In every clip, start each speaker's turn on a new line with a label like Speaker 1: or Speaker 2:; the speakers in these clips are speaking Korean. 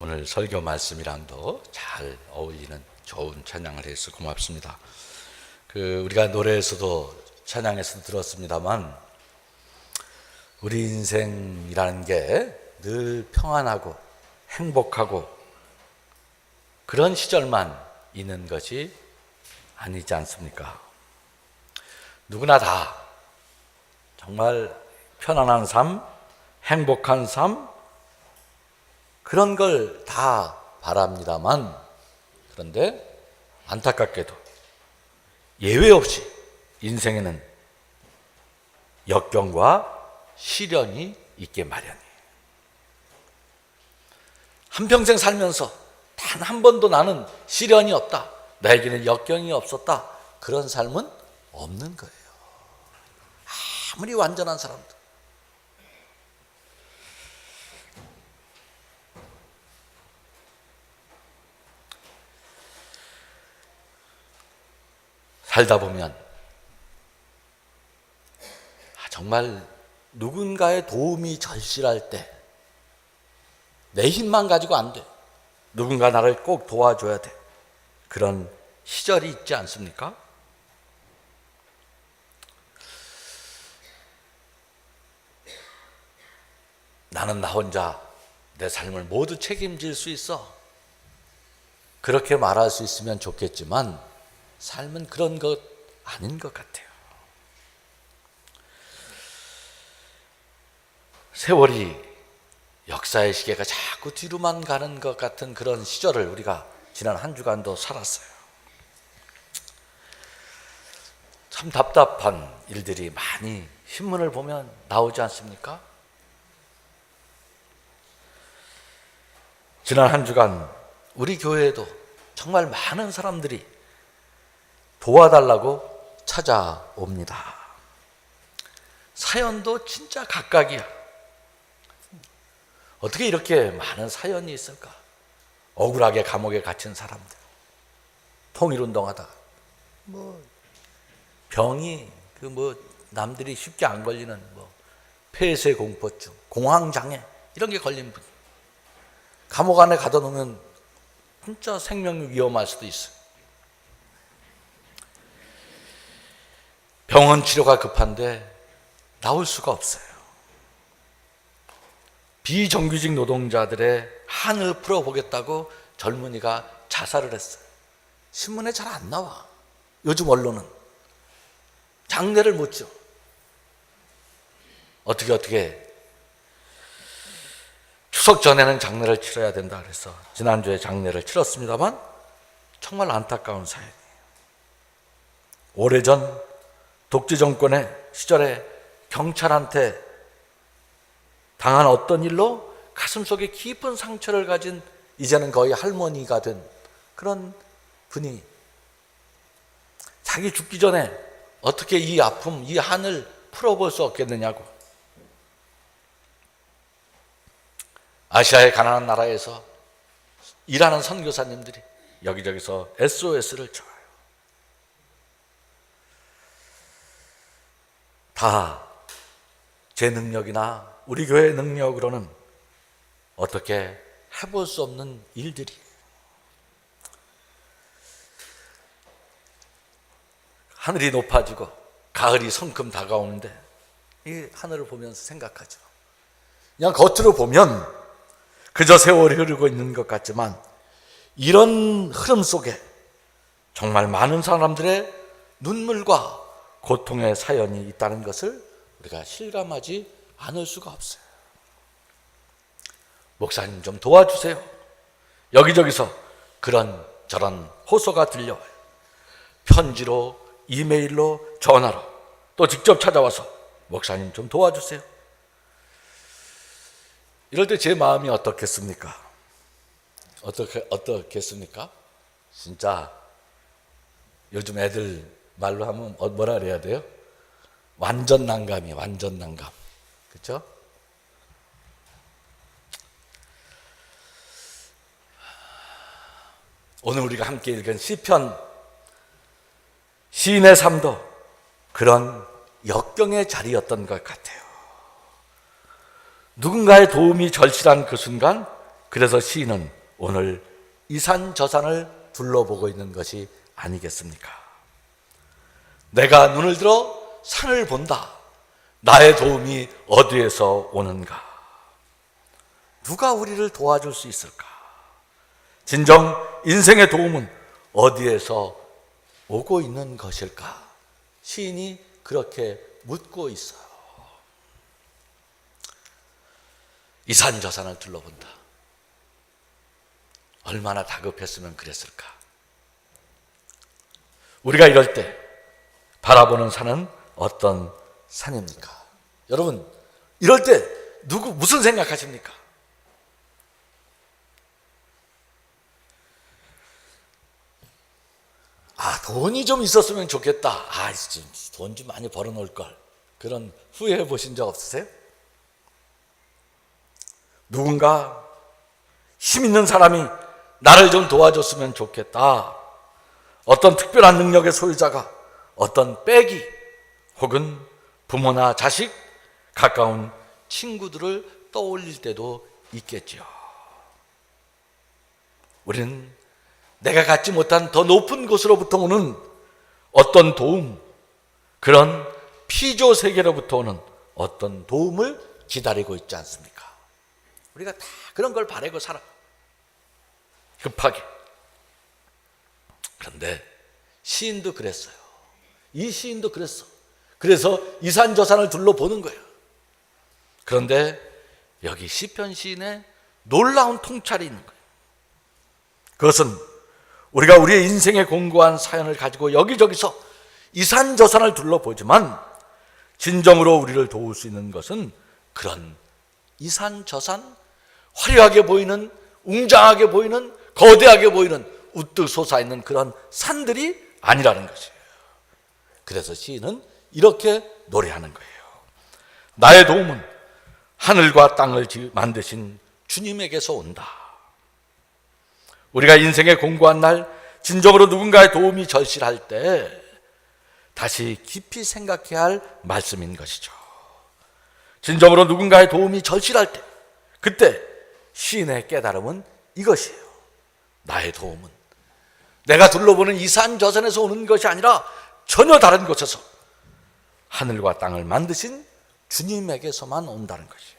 Speaker 1: 오늘 설교 말씀이랑도 잘 어울리는 좋은 찬양을 해서 고맙습니다. 우리가 노래에서도 찬양에서도 들었습니다만 우리 인생이라는 게 늘 평안하고 행복하고 그런 시절만 있는 것이 아니지 않습니까? 누구나 다 정말 편안한 삶, 행복한 삶 그런 걸 다 바랍니다만 그런데 안타깝게도 예외 없이 인생에는 역경과 시련이 있게 마련이에요. 한평생 살면서 단 한 번도 나는 시련이 없다, 나에게는 역경이 없었다, 그런 삶은 없는 거예요. 아무리 완전한 사람도. 살다 보면 정말 누군가의 도움이 절실할 때 내 힘만 가지고 안 돼. 누군가 나를 꼭 도와줘야 돼. 그런 시절이 있지 않습니까? 나는 나 혼자 내 삶을 모두 책임질 수 있어. 그렇게 말할 수 있으면 좋겠지만 삶은 그런 것 아닌 것 같아요. 세월이 역사의 시계가 자꾸 뒤로만 가는 것 같은 그런 시절을 우리가 지난 한 주간도 살았어요. 참 답답한 일들이 많이 신문을 보면 나오지 않습니까? 지난 한 주간 우리 교회에도 정말 많은 사람들이 도와달라고 찾아옵니다. 사연도 진짜 각각이야. 어떻게 이렇게 많은 사연이 있을까? 억울하게 감옥에 갇힌 사람들, 통일운동하다가 병이 남들이 쉽게 안 걸리는 폐쇄공포증, 공황장애 이런 게 걸린 분, 감옥 안에 가둬놓으면 진짜 생명이 위험할 수도 있어요. 병원 치료가 급한데 나올 수가 없어요. 비정규직 노동자들의 한을 풀어보겠다고 젊은이가 자살을 했어요. 신문에 잘 안 나와. 요즘 언론은 장례를 못 지어. 어떻게 추석 전에는 장례를 치러야 된다 그래서 지난주에 장례를 치렀습니다만 정말 안타까운 사연이에요. 오래전 독재 정권의 시절에 경찰한테 당한 어떤 일로 가슴속에 깊은 상처를 가진 이제는 거의 할머니가 된 그런 분이 자기 죽기 전에 어떻게 이 아픔, 이 한을 풀어볼 수 없겠느냐고 아시아의 가난한 나라에서 일하는 선교사님들이 여기저기서 SOS를 줘요. 다 제 능력이나 우리 교회의 능력으로는 어떻게 해볼 수 없는 일들이 하늘이 높아지고 가을이 성큼 다가오는데 이 하늘을 보면서 생각하죠. 그냥 겉으로 보면 그저 세월이 흐르고 있는 것 같지만 이런 흐름 속에 정말 많은 사람들의 눈물과 고통의 사연이 있다는 것을 우리가 실감하지 않을 수가 없어요. 목사님 좀 도와주세요. 여기저기서 그런 저런 호소가 들려와요. 편지로, 이메일로, 전화로 또 직접 찾아와서 목사님 좀 도와주세요. 이럴 때 제 마음이 어떻겠습니까? 어떻겠습니까? 진짜 요즘 애들 말로 하면 뭐라 그래야 돼요? 완전 난감이에요. 완전 난감. 그렇죠? 오늘 우리가 함께 읽은 시편, 시인의 삶도 그런 역경의 자리였던 것 같아요. 누군가의 도움이 절실한 그 순간 그래서 시인은 오늘 이산저산을 둘러보고 있는 것이 아니겠습니까? 내가 눈을 들어 산을 본다. 나의 도움이 어디에서 오는가? 누가 우리를 도와줄 수 있을까? 진정 인생의 도움은 어디에서 오고 있는 것일까? 시인이 그렇게 묻고 있어요. 이산저산을 둘러본다. 얼마나 다급했으면 그랬을까? 우리가 이럴 때 바라보는 산은 어떤 산입니까? 여러분, 이럴 때 무슨 생각하십니까? 돈이 좀 있었으면 좋겠다. 돈 좀 많이 벌어놓을 걸. 그런 후회해 보신 적 없으세요? 누군가 힘 있는 사람이 나를 좀 도와줬으면 좋겠다. 어떤 특별한 능력의 소유자가 어떤 빼기 혹은 부모나 자식, 가까운 친구들을 떠올릴 때도 있겠죠. 우리는 내가 갖지 못한 더 높은 곳으로부터 오는 어떤 도움, 그런 피조 세계로부터 오는 어떤 도움을 기다리고 있지 않습니까? 우리가 다 그런 걸 바라고 살아. 급하게. 그런데 시인도 그랬어요. 이 시인도 그랬어. 그래서 이산저산을 둘러보는 거예요. 그런데 여기 시편 시인의 놀라운 통찰이 있는 거예요. 그것은 우리가 우리의 인생의 공고한 사연을 가지고 여기저기서 이산저산을 둘러보지만 진정으로 우리를 도울 수 있는 것은 그런 이산저산, 화려하게 보이는, 웅장하게 보이는, 거대하게 보이는, 우뚝 솟아있는 그런 산들이 아니라는 것이에요. 그래서 시인은 이렇게 노래하는 거예요. 나의 도움은 하늘과 땅을 만드신 주님에게서 온다. 우리가 인생의 공고한 날 진정으로 누군가의 도움이 절실할 때 다시 깊이 생각해야 할 말씀인 것이죠. 진정으로 누군가의 도움이 절실할 때, 그때 시인의 깨달음은 이것이에요. 나의 도움은 내가 둘러보는 이산저산에서 오는 것이 아니라 전혀 다른 곳에서 하늘과 땅을 만드신 주님에게서만 온다는 것이에요.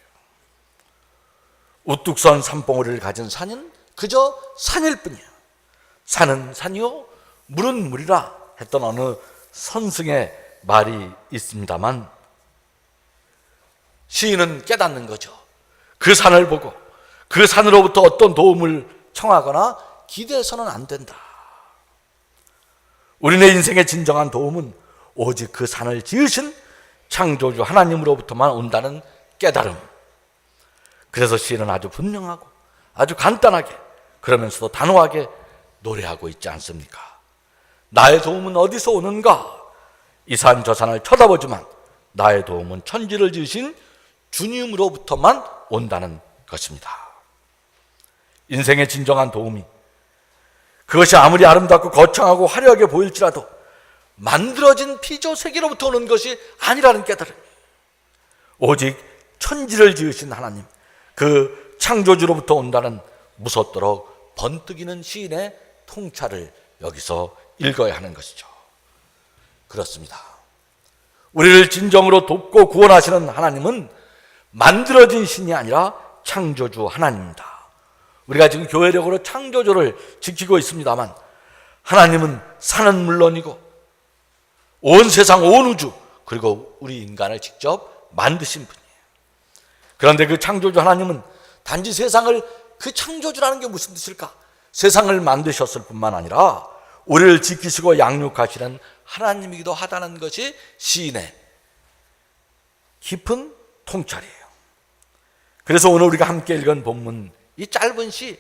Speaker 1: 우뚝 선 산봉우리를 가진 산은 그저 산일 뿐이에요. 산은 산이요 물은 물이라 했던 어느 선승의 말이 있습니다만, 시인은 깨닫는 거죠. 그 산을 보고 그 산으로부터 어떤 도움을 청하거나 기대해서는 안 된다. 우리네 인생의 진정한 도움은 오직 그 산을 지으신 창조주 하나님으로부터만 온다는 깨달음. 그래서 시인은 아주 분명하고 아주 간단하게, 그러면서도 단호하게 노래하고 있지 않습니까? 나의 도움은 어디서 오는가? 이산저산을 쳐다보지만 나의 도움은 천지를 지으신 주님으로부터만 온다는 것입니다. 인생의 진정한 도움이 그것이 아무리 아름답고 거창하고 화려하게 보일지라도 만들어진 피조 세계로부터 오는 것이 아니라는 깨달음. 오직 천지를 지으신 하나님, 그 창조주로부터 온다는 무섭도록 번뜩이는 시인의 통찰을 여기서 읽어야 하는 것이죠. 그렇습니다. 우리를 진정으로 돕고 구원하시는 하나님은 만들어진 신이 아니라 창조주 하나님입니다. 우리가 지금 교회력으로 창조주를 지키고 있습니다만 하나님은 산은 물론이고 온 세상, 온 우주, 그리고 우리 인간을 직접 만드신 분이에요. 그런데 그 창조주 하나님은 단지 세상을, 그 창조주라는 게 무슨 뜻일까? 세상을 만드셨을 뿐만 아니라 우리를 지키시고 양육하시는 하나님이기도 하다는 것이 시인의 깊은 통찰이에요. 그래서 오늘 우리가 함께 읽은 본문, 이 짧은 시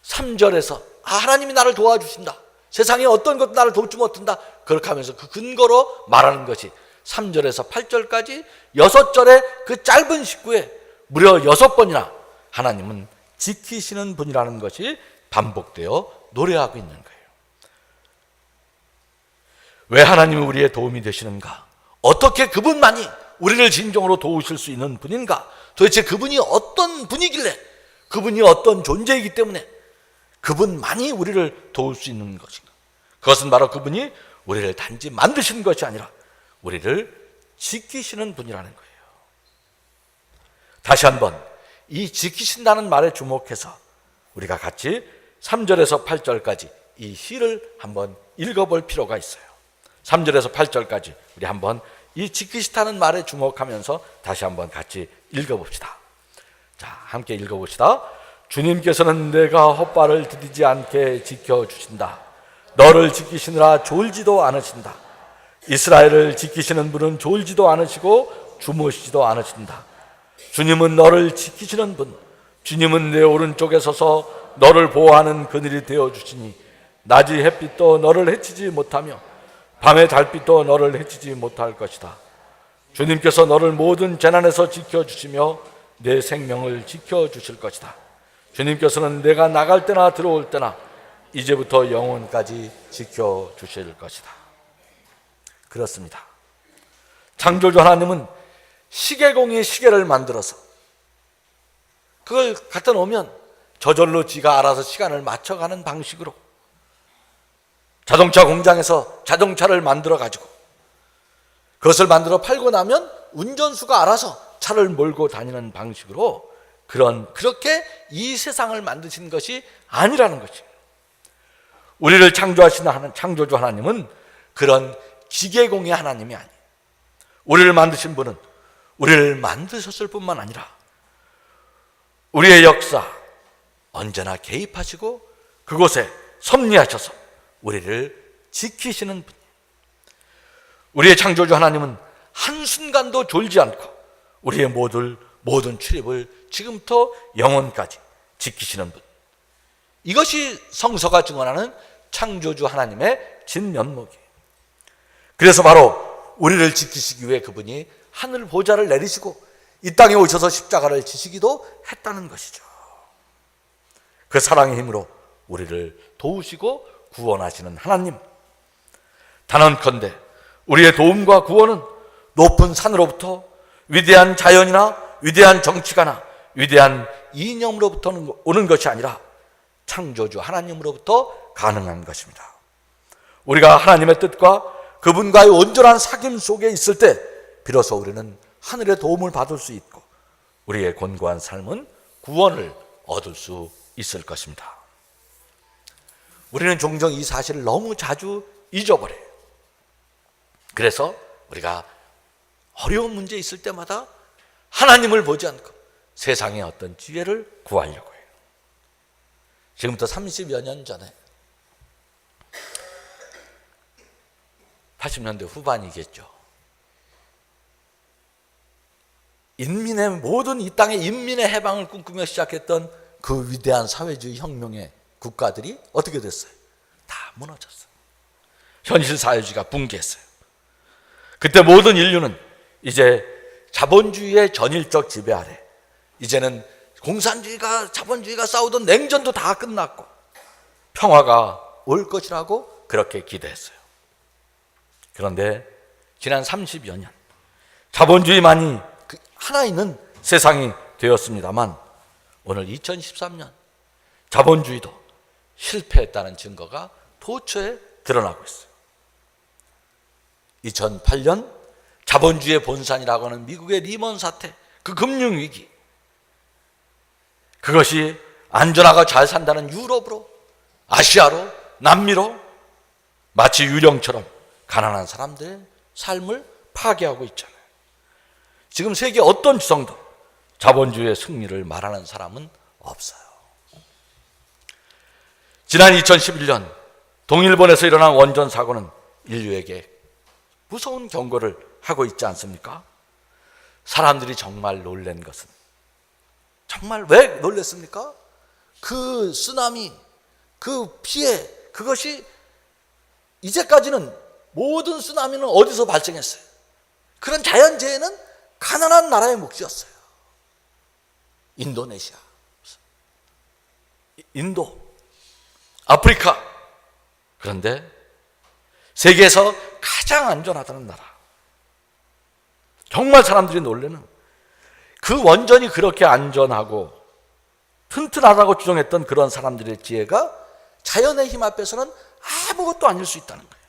Speaker 1: 3절에서 하나님이 나를 도와주신다, 세상에 어떤 것도 나를 돕지 못한다, 그렇게 하면서 그 근거로 말하는 것이 3절에서 8절까지 6절의 그 짧은 식구에 무려 6번이나 하나님은 지키시는 분이라는 것이 반복되어 노래하고 있는 거예요. 왜 하나님이 우리의 도움이 되시는가? 어떻게 그분만이 우리를 진정으로 도우실 수 있는 분인가? 도대체 그분이 어떤 분이길래 그분이 어떤 존재이기 때문에 그분만이 우리를 도울 수 있는 것인가? 그것은 바로 그분이 우리를 단지 만드시는 것이 아니라 우리를 지키시는 분이라는 거예요. 다시 한번 이 지키신다는 말에 주목해서 우리가 같이 3절에서 8절까지 이 시를 한번 읽어볼 필요가 있어요. 3절에서 8절까지 우리 한번 이 지키시다는 말에 주목하면서 다시 한번 같이 읽어봅시다. 자, 함께 읽어봅시다. 주님께서는 내가 헛발을 디디지 않게 지켜주신다. 너를 지키시느라 졸지도 않으신다. 이스라엘을 지키시는 분은 졸지도 않으시고 주무시지도 않으신다. 주님은 너를 지키시는 분, 주님은 내 오른쪽에 서서 너를 보호하는 그늘이 되어주시니 낮이 햇빛도 너를 해치지 못하며 밤의 달빛도 너를 해치지 못할 것이다. 주님께서 너를 모든 재난에서 지켜주시며 내 생명을 지켜주실 것이다. 주님께서는 내가 나갈 때나 들어올 때나 이제부터 영원까지 지켜주실 것이다. 그렇습니다. 창조주 하나님은 시계공이 시계를 만들어서 그걸 갖다 놓으면 저절로 지가 알아서 시간을 맞춰가는 방식으로 자동차 공장에서 자동차를 만들어 가지고 그것을 만들어 팔고 나면 운전수가 알아서 차를 몰고 다니는 방식으로 그렇게 이 세상을 만드신 것이 아니라는 것이에요. 우리를 창조하신 창조주 하나님은 그런 기계공의 하나님이 아니에요. 우리를 만드신 분은 우리를 만드셨을 뿐만 아니라 우리의 역사 언제나 개입하시고 그곳에 섭리하셔서 우리를 지키시는 분이에요. 우리의 창조주 하나님은 한순간도 졸지 않고 우리의 모든 출입을 지금부터 영원까지 지키시는 분. 이것이 성서가 증언하는 창조주 하나님의 진면목이에요. 그래서 바로 우리를 지키시기 위해 그분이 하늘 보좌를 내리시고 이 땅에 오셔서 십자가를 지시기도 했다는 것이죠. 그 사랑의 힘으로 우리를 도우시고 구원하시는 하나님. 단언컨대 우리의 도움과 구원은 높은 산으로부터 위대한 자연이나 위대한 정치가나 위대한 이념으로부터 오는 것이 아니라 창조주 하나님으로부터 가능한 것입니다. 우리가 하나님의 뜻과 그분과의 온전한 사귐 속에 있을 때 비로소 우리는 하늘의 도움을 받을 수 있고 우리의 곤고한 삶은 구원을 얻을 수 있을 것입니다. 우리는 종종 이 사실을 너무 자주 잊어버려요. 그래서 우리가 어려운 문제 있을 때마다 하나님을 보지 않고 세상의 어떤 지혜를 구하려고 해요. 지금부터 30여 년 전에 80년대 후반이겠죠. 모든 이 땅의 인민의 해방을 꿈꾸며 시작했던 그 위대한 사회주의 혁명의 국가들이 어떻게 됐어요? 다 무너졌어요. 현실 사회주의가 붕괴했어요. 그때 모든 인류는 이제 자본주의의 전일적 지배 아래, 이제는 공산주의가 자본주의가 싸우던 냉전도 다 끝났고 평화가 올 것이라고 그렇게 기대했어요. 그런데 지난 30여 년 자본주의만이 하나 있는 세상이 되었습니다만 오늘 2013년 자본주의도 실패했다는 증거가 도처에 드러나고 있어요. 2008년 자본주의의 본산이라고 하는 미국의 리먼 사태, 그 금융위기, 그것이 안전하고 잘 산다는 유럽으로, 아시아로, 남미로 마치 유령처럼 가난한 사람들의 삶을 파괴하고 있잖아요. 지금 세계 어떤 지성도 자본주의의 승리를 말하는 사람은 없어요. 지난 2011년 동일본에서 일어난 원전 사고는 인류에게 무서운 경고를 하고 있지 않습니까? 사람들이 정말 놀란 것은, 정말 왜 놀랐습니까? 그 쓰나미, 그 피해, 그것이 이제까지는 모든 쓰나미는 어디서 발생했어요? 그런 자연재해는 가난한 나라의 몫이었어요. 인도네시아, 인도, 아프리카. 그런데 세계에서 가장 안전하다는 나라, 정말 사람들이 놀라는 그 원전이 그렇게 안전하고 튼튼하다고 주장했던 그런 사람들의 지혜가 자연의 힘 앞에서는 아무것도 아닐 수 있다는 거예요.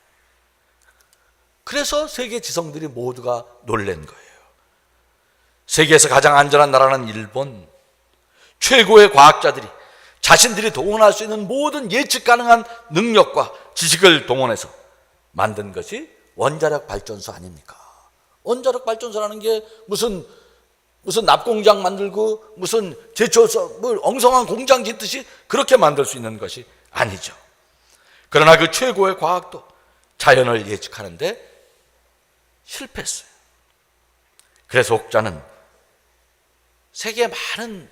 Speaker 1: 그래서 세계 지성들이 모두가 놀란 거예요. 세계에서 가장 안전한 나라는 일본, 최고의 과학자들이 자신들이 동원할 수 있는 모든 예측 가능한 능력과 지식을 동원해서 만든 것이 원자력 발전소 아닙니까? 원자력 발전소라는 게 무슨 납공장 만들고 무슨 제초소 엉성한 공장 짓듯이 그렇게 만들 수 있는 것이 아니죠. 그러나 그 최고의 과학도 자연을 예측하는데 실패했어요. 그래서 혹자는 세계 많은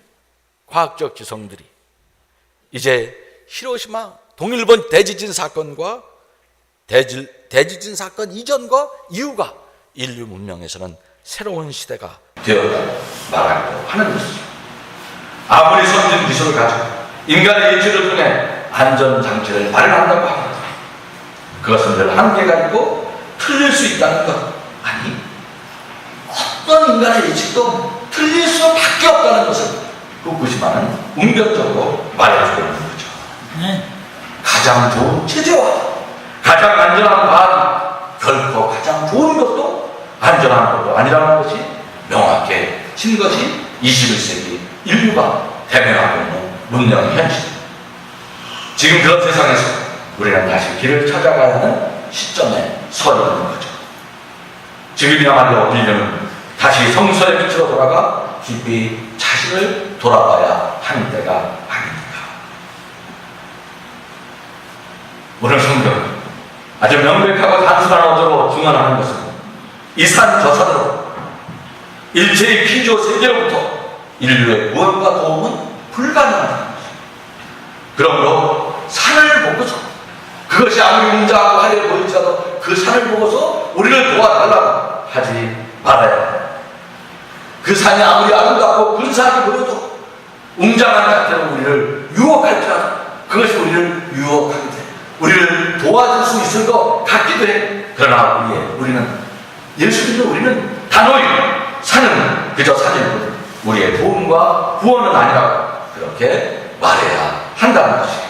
Speaker 1: 과학적 지성들이 이제 히로시마 동일본 대지진 사건과 대지진 사건 이전과 이후가 인류 문명에서는 새로운 시대가 되었다고 말하기도 하는 것이죠. 아무리 선진 기술을 가지고 인간의 예측을 통해 안전장치를 마련한다고 합니다. 그것은 늘 한계가 있고 틀릴 수 있다는 것, 아니 어떤 인간의 예측도 틀릴 수밖에 없다는 것을 후쿠시마는 운명적으로 말해주고 있는 거죠. 가장 좋은 체제와 가장 안전한 과학이 결코 가장 좋은 것도 안전한 것도 아니라는 것이 명확해진 것이 21세기 인류가 대면하고 있는 문명의 현실입니다. 지금 그런 세상에서 우리는 다시 길을 찾아가야 하는 시점에 서 있는 거죠. 지금이야말로 인류는 다시 성서의 빛으로 돌아가 깊이 자신을 돌아봐야 하는 때가 아닙니까? 오늘 성경 아주 명백하고 단순한 어조로 증언하는 것은 이 산 저 산으로 일체의 피조 세계로부터 인류의 구원과 도움은 불가능하다는 것입니다. 그러므로 산을 보고서 그것이 아무리 웅장하고 화려해 보일지라도 그 산을 보고서 우리를 도와달라고 하지 말아야 합니다. 그 산이 아무리 아름답고 근사하게 보여도 웅장한 자태로 우리를 유혹할지라도 그것이 우리를 유혹하게 돼 우리를 도와줄 수 있을 것 같기도 해. 그러나 우리는 예수 믿는 우리는 단호히 산은 그저 산일 뿐 우리의 도움과 구원은 아니라고 그렇게 말해야 한다는 것이에요.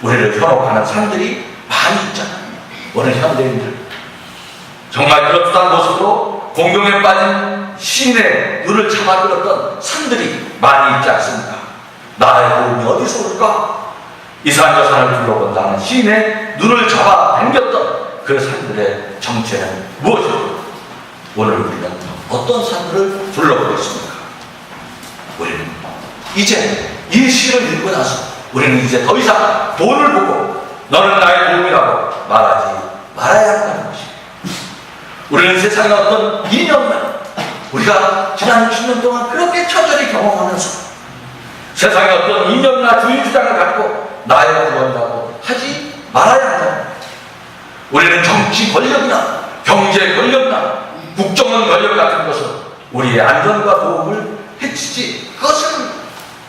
Speaker 1: 우리를 현혹하는 산들이 많이 있잖아요. 오늘 현대인들 정말 그렇다는 모습으로 공경에 빠진 시인의 눈을 잡아들었던 산들이 많이 있지 않습니까? 나의 도움이 어디서 올까? 이 산 저 산을 둘러본다는 시인의 눈을 잡아 당겼던 그 산들의 정체는 무엇일까? 오늘 우리는 어떤 산들을 둘러보고 있습니까? 우리는 이제 이 시를 읽고 나서 우리는 이제 더 이상 돈을 보고 너는 나의 도움이라고 말하지 말아야 한다는 것입니다. 우리는 세상의 어떤 이념만 우리가 지난 10년 동안 그렇게 처절히 경험하면서 세상의 어떤 이념이나 주의 주장을 갖고 나의 구원이라고 하지 말아야 한다. 우리는 정치 권력이나 경제 권력이나 국정원 권력 같은 것은 우리의 안전과 도움을 해치지 그것을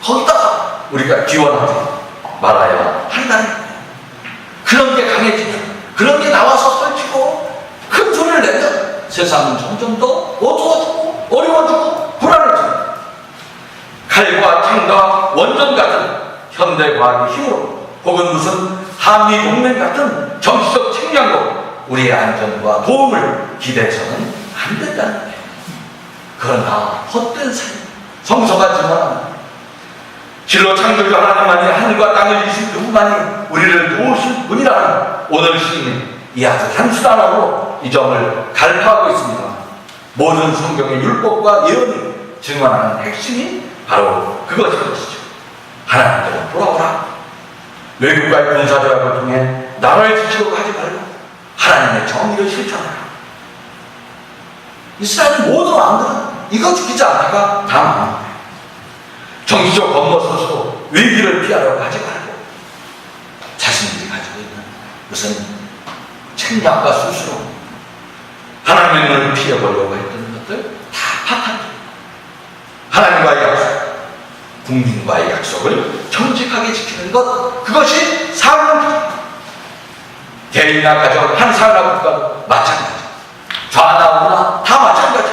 Speaker 1: 거기다가 우리가 기원하지 말아야 한다는 거예요. 그런 게 강해지면 그런 게 나와서 설치고 큰 소리를 내면 세상은 점점 더 어두워지고 어려워지고 불안해집니다. 칼과 창과 원전 같은 현대과학의 힘으로 혹은 무슨 한미동맹 같은 정치적 책략으로 우리의 안전과 도움을 기대해서는 안 된다는 거예요. 그러나 헛된 삶, 성서가 증언하는 실로 창조주 하나님만이 하늘과 땅을 이신 그분만이 우리를 도우실 분이라는 오늘 시인은 이 아주 단순한 언어로 이 점을 갈파하고 있습니다. 모든 성경의 율법과 예언이 증언하는 핵심이 바로 그것이죠. 하나님께로 돌아오라. 외국과의 군사조약을 통해 나라를 지키려고 하지 말고 하나님의 정의를 실천하라. 이스라엘 모든 왕들은 이거 지키지 않다가 다 망한 거예요. 정치적 겉멋으로 위기를 피하려고 하지 말고 자신들이 가지고 있는 무슨 책략과 수수로 하나님의 눈을 피해보려고 했던 것들 다 파탄입니다. 하나님과의 약속, 국민과의 약속을 정직하게 지키는 것, 그것이 사랑입니다. 개인이나 가정, 한 사회나 국가도 마찬가지. 좌나 우나 다 마찬가지.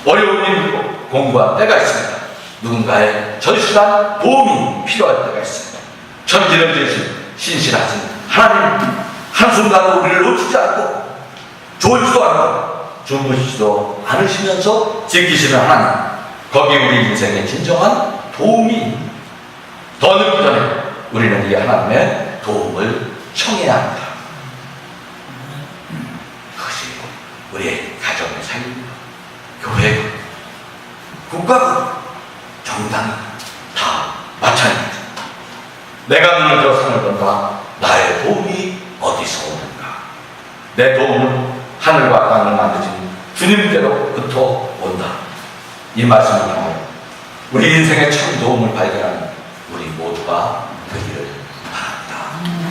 Speaker 1: 어려운 일이고 공부한 때가 있습니다. 누군가의 절실한 도움이 필요할 때가 있습니다. 천지를 지으신 신실하신 하나님, 한순간도 우리를 놓치지 않고 졸지도 않고 주무시지도 않으시면서 지키시는 하나님, 거기 우리 인생의 진정한 도움이 더 늦기 전에 우리는 이 하나님의 도움을 청해야 합니다. 그것이 우리의 가정의 삶, 교회, 국가, 정당 다 마찬가지입니다. 내가 눈을 들어 산을 본다. 나의 도움이 어디서 오는가? 내 도움은 하늘과 땅을 만드신 주님께로부터 온다. 이 말씀을 통하여 우리 인생의 참 도움을 발견하는 우리 모두가 되기를 바랍니다.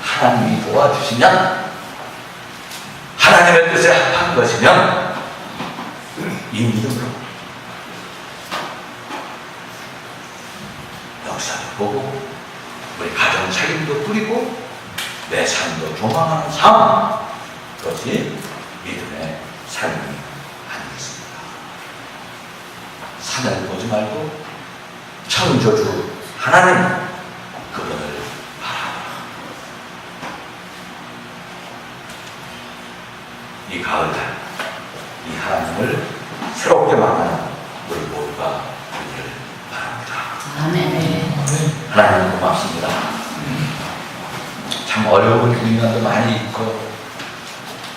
Speaker 1: 하나님이 도와주시면, 하나님의 뜻에 합한 것이면 이 믿음으로 역사도 보고 우리 가정 책임도 꾸리고 내 삶도 조망하는 삶, 그것이 믿음의 삶이 아니겠습니까? 산을 보지 말고 창조주 하나님, 그분을 바라보라. 이 가을날 이 하나님을 새롭게 만나는 우리 모두가 되기를 바랍니다.
Speaker 2: 아멘.
Speaker 1: 하나님 고맙습니다. 참 어려운 국면도 많이 있고,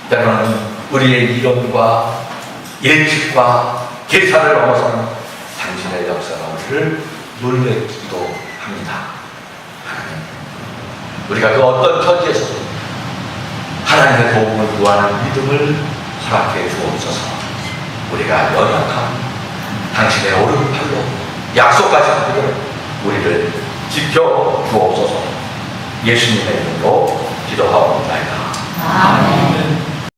Speaker 1: 때로는 우리의 이론과 예측과 계산을 넘어서는 당신의 역사가 우리를 놀래기도 합니다. 하나님, 우리가 그 어떤 처지에서도 하나님의 도움을 구하는 믿음을 허락해 주옵소서. 우리가 연약한 당신의 오른팔로 약속하신 그대로 우리를 지켜 주옵소서. 예수님의 이름으로 기도하옵나이다.